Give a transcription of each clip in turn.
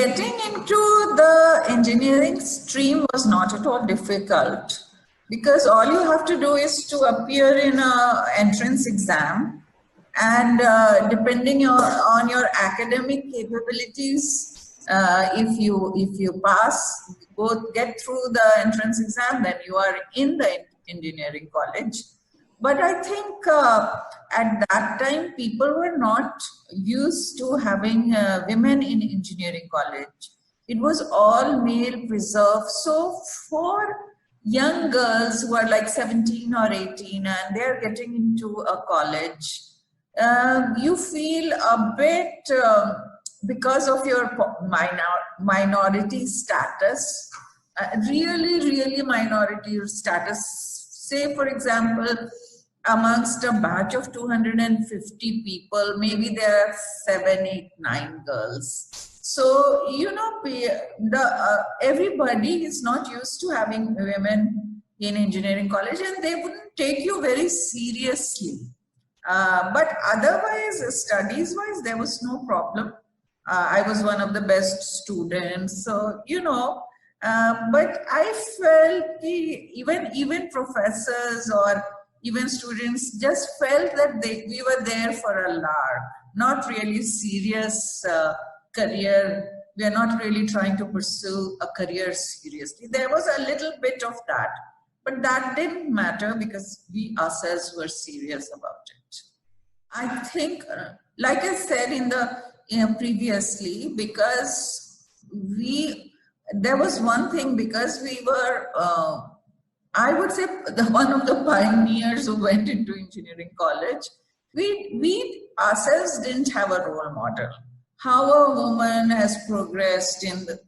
Getting into the engineering stream was not at all difficult because all you have to do is to appear in an entrance exam, and depending on your academic capabilities, if you pass, get through the entrance exam, then you are in the engineering college. But I think at that time, people were not used to having women in engineering college. It was all male preserved. So for young girls who are like 17 or 18 and they're getting into a college, you feel a bit, because of your minority status, really minority status. Say, for example, amongst a batch of 250 people, maybe there are 7, 8, 9 girls. So, everybody is not used to having women in engineering college, and they wouldn't take you very seriously. But otherwise, studies-wise, there was no problem. I was one of the best students, so, but I felt even professors or even students just felt that we were there for a lark, not really serious career. We are not really trying to pursue a career seriously. There was a little bit of that, but that didn't matter because we ourselves were serious about it. I think, like I said previously, because there was one thing, because we were, I would say, one of the pioneers who went into engineering college. We ourselves didn't have a role model. How a woman has progressed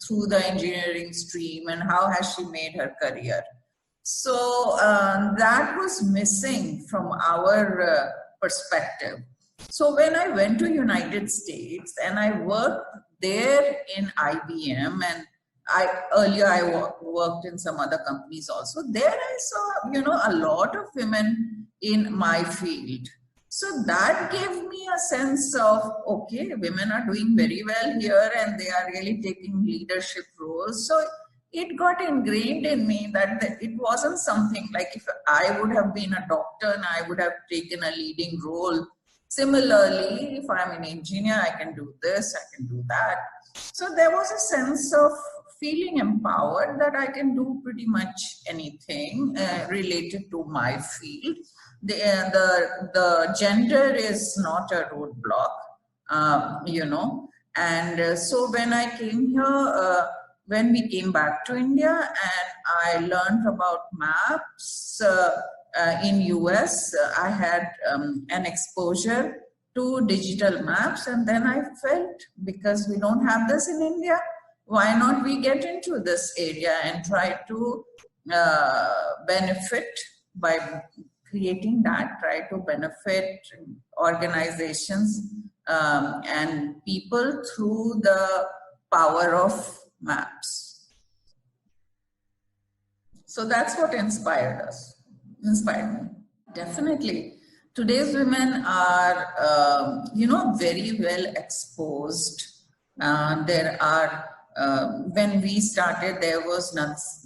through the engineering stream and how has she made her career. So that was missing from our perspective. So when I went to United States and I worked there in IBM, and earlier I worked in some other companies also. There I saw, a lot of women in my field. So that gave me a sense of, okay, women are doing very well here and they are really taking leadership roles. So it got ingrained in me that it wasn't something like if I would have been a doctor and I would have taken a leading role. Similarly, if I'm an engineer, I can do this, I can do that. So there was a sense of feeling empowered that I can do pretty much anything related to my field. The gender is not a roadblock, And so when I came here, when we came back to India, and I learned about maps in US, I had an exposure to digital maps, and then I felt, because we don't have this in India, why not we get into this area and try to benefit by creating that, try to benefit organizations and people through the power of maps. So that's what inspired me. Definitely. Today's women are, very well exposed. There are, when we started, there was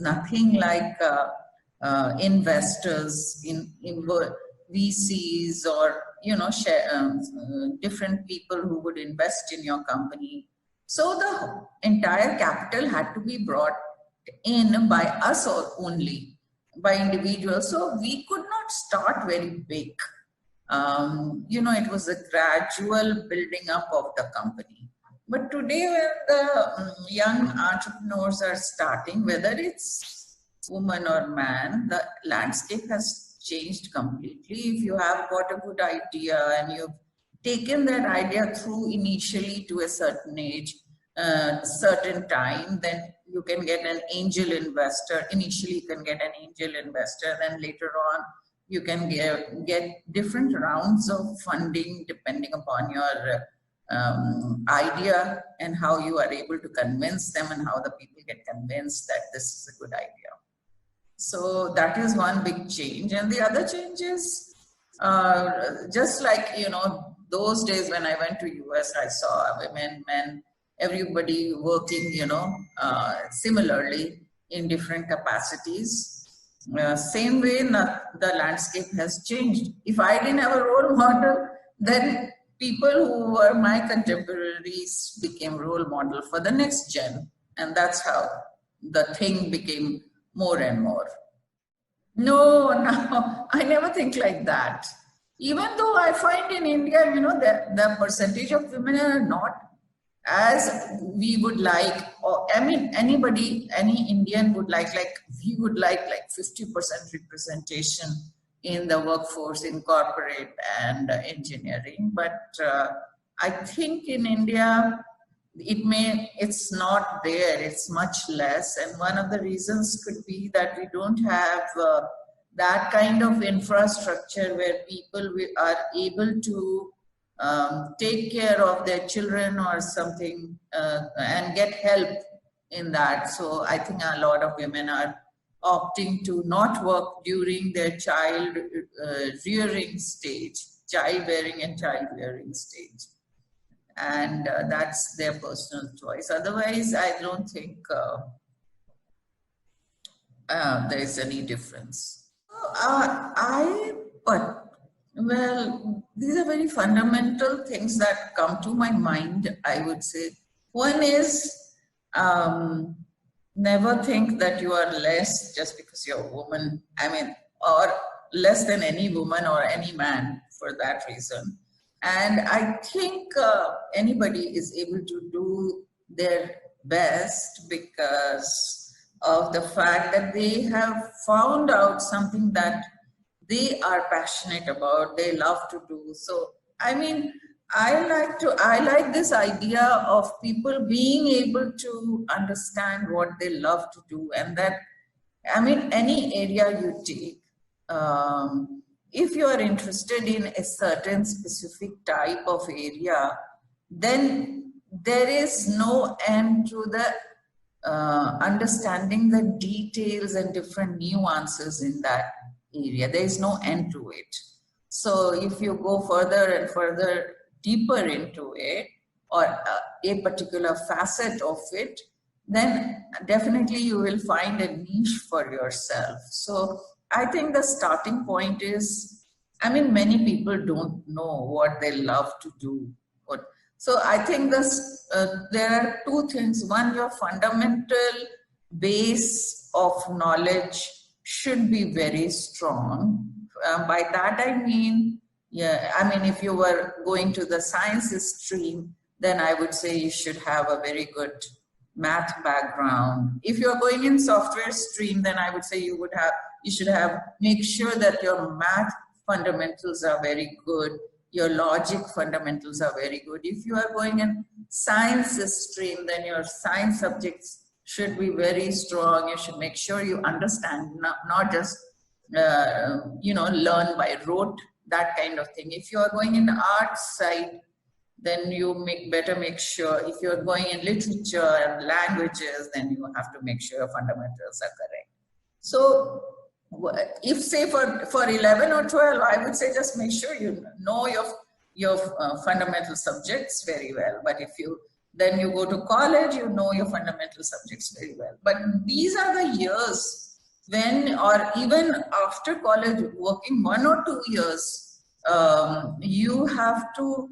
nothing like investors in VCs or, different people who would invest in your company. So the entire capital had to be brought in by us or only by individuals. So we could not start very big. It was a gradual building up of the company. But today, when the young entrepreneurs are starting, whether it's woman or man, the landscape has changed completely. If you have got a good idea and you've taken that idea through initially to a certain age, certain time, then you can get an angel investor. Initially, you can get an angel investor, then later on, you can get different rounds of funding depending upon your idea and how you are able to convince them and how the people get convinced that this is a good idea. So that is one big change. And the other change is just like, those days when I went to US, I saw women, men everybody working, similarly in different capacities. Same way, the landscape has changed. If I didn't have a role model, then people who were my contemporaries became role model for the next gen. And that's how the thing became more and more. No, no, I never think like that. Even though I find in India, the percentage of women are not as we would like, or I mean, any Indian would like we would like 50% representation in the workforce in corporate and engineering. But I think in India, it's not there, it's much less. And one of the reasons could be that we don't have that kind of infrastructure where people are able to take care of their children or something and get help in that. So I think a lot of women are opting to not work during their child rearing stage, childbearing and child-rearing stage. And that's their personal choice. Otherwise, I don't think there is any difference. Well, these are very fundamental things that come to my mind, I would say. One is never think that you are less just because you're a woman, or less than any woman or any man for that reason. And I think anybody is able to do their best because of the fact that they have found out something that they are passionate about, they love to do. So, I like this idea of people being able to understand what they love to do, and that, any area you take, if you are interested in a certain specific type of area, then there is no end to the understanding the details and different nuances in that area. There is no end to it. So if you go further and further deeper into it, or a particular facet of it, then definitely you will find a niche for yourself. So I think the starting point is, many people don't know what they love to do. So I think there are two things. One, your fundamental base of knowledge should be very strong. By that I mean, if you were going to the sciences stream, then I would say you should have a very good math background. If you're going in software stream, then I would say you should make sure that your math fundamentals are very good, your logic fundamentals are very good. If you are going in sciences stream, then your science subjects should be very strong. You should make sure you understand, not just learn by rote, that kind of thing. If you are going in the arts side, then you better make sure. If you're going in literature and languages, then you have to make sure your fundamentals are correct. So if say for 11 or 12, I would say just make sure you know your fundamental subjects very well. But then you go to college, you know your fundamental subjects very well. But these are the years when, or even after college, working 1 or 2 years, you have to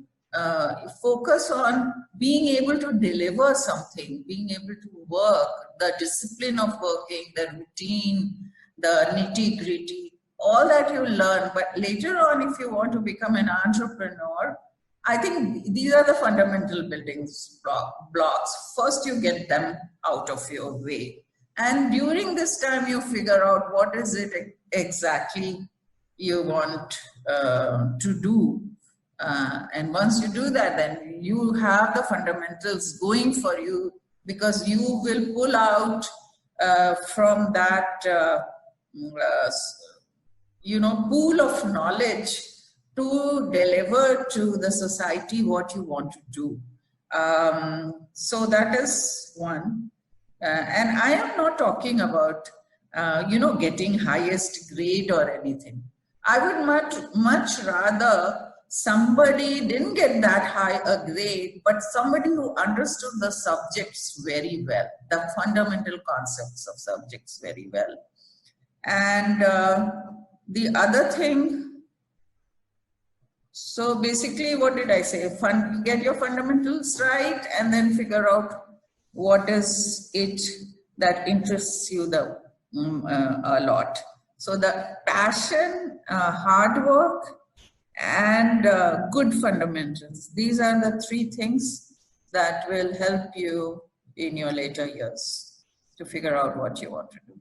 focus on being able to deliver something, being able to work, the discipline of working, the routine, the nitty-gritty, all that you learn. But later on, if you want to become an entrepreneur, I think these are the fundamental building blocks. First, you get them out of your way. And during this time, you figure out what is it exactly you want to do. And once you do that, then you have the fundamentals going for you, because you will pull out from that pool of knowledge to deliver to the society what you want to do. So that is one. And I am not talking about, getting highest grade or anything. I would much rather somebody didn't get that high a grade, but somebody who understood the subjects very well, the fundamental concepts of subjects very well. And the other thing, so basically what did I say? Get your fundamentals right and then figure out what is it that interests you a lot. So the passion, hard work, and good fundamentals. These are the three things that will help you in your later years to figure out what you want to do.